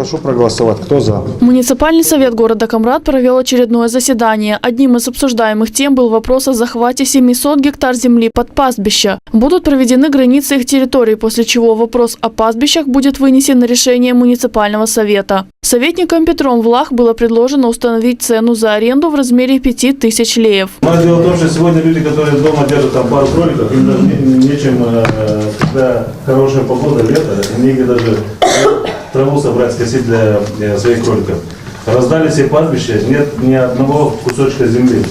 Прошу проголосовать. Кто за? Муниципальный совет города Камрад провел очередное заседание. Одним из обсуждаемых тем был вопрос о захвате 700 гектар земли под пастбища. Будут проведены границы их территорий, после чего вопрос о пастбищах будет вынесен на решение муниципального совета. Советником Петром Влах было предложено установить цену за аренду в размере 5000 леев. Дело в том, что сегодня люди, которые дома держат там пару кроликов, им даже нечем, когда хорошая погода, лето, негде даже траву собрать, скосить для своих кроликов. Раздали все пастбища, нет ни одного кусочка земли.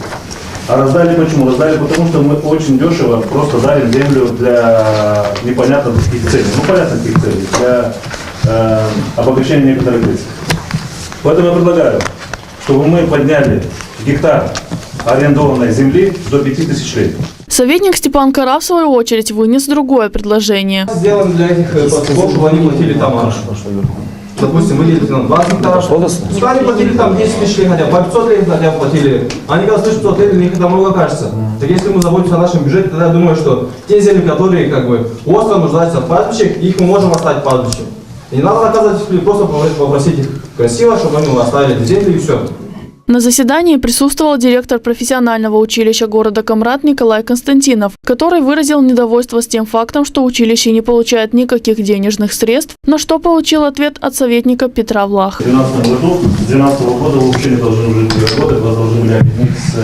А раздали почему? Раздали потому, что мы очень дешево просто дарим землю для непонятно каких целей. Ну, понятно каких целей. Для обогащения некоторых лиц. Поэтому я предлагаю, чтобы мы подняли гектар арендованной земли до 5000 лет. Советник Степан Кара, в свою очередь, вынес другое предложение. Сделаем для этих пастухов, чтобы они платили там, допустим, выделили нам 20 гектаров, пускай они платили там 10 тысяч лет, хотя бы по 500 лет хотя бы платили. Они когда слышат 500 лет, для них это много кажется. Так если мы заботимся о нашем бюджете, тогда я думаю, что те земли, которые как бы остро нуждаются в пастбищах, их мы можем оставить пастбищем. И не надо наказывать их, просто попросить их красиво, чтобы они оставили эти земли и все. На заседании присутствовал директор профессионального училища города Камрад Николай Константинов, который выразил недовольство с тем фактом, что училище не получает никаких денежных средств, на что получил ответ от советника Петра Влах. В 2012 году, с 2012 года вы вообще не должны уже работать, вас должны были объединить с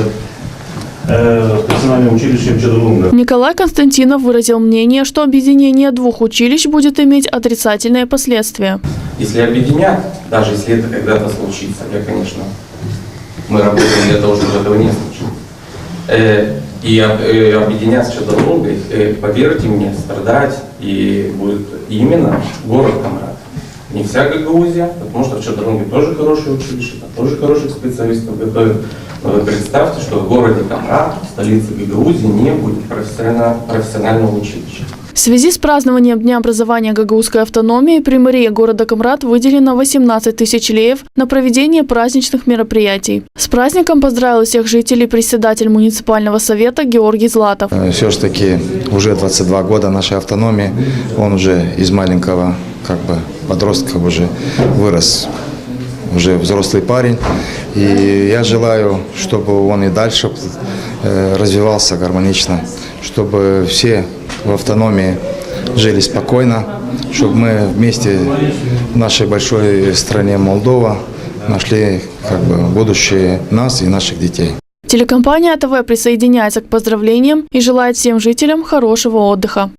профессиональным училищем Чадрунга. Николай Константинов выразил мнение, что объединение двух училищ будет иметь отрицательные последствия. Если объединят, даже если это когда-то случится, мы работаем для того, чтобы этого не случилось. И объединять с Чадрунgai, поверьте мне, страдать и будет именно город Камрад. Не вся Гагаузия, потому что в Чадрунге тоже хорошие училища, там тоже хороших специалистов готовят. Но вы представьте, что в городе Камрад, в столице Гагаузии, не будет профессионального училища. В связи с празднованием Дня образования гагаузской автономии при мэрии города Камрад выделено 18 тысяч леев на проведение праздничных мероприятий. С праздником поздравил всех жителей председатель муниципального совета Георгий Златов. Все-таки уже 22 года нашей автономии, он уже из маленького подростка уже вырос, уже взрослый парень. И я желаю, чтобы он и дальше развивался гармонично, чтобы все в автономии жили спокойно, чтобы мы вместе в нашей большой стране Молдова нашли будущее нас и наших детей. Телекомпания АТВ присоединяется к поздравлениям и желает всем жителям хорошего отдыха.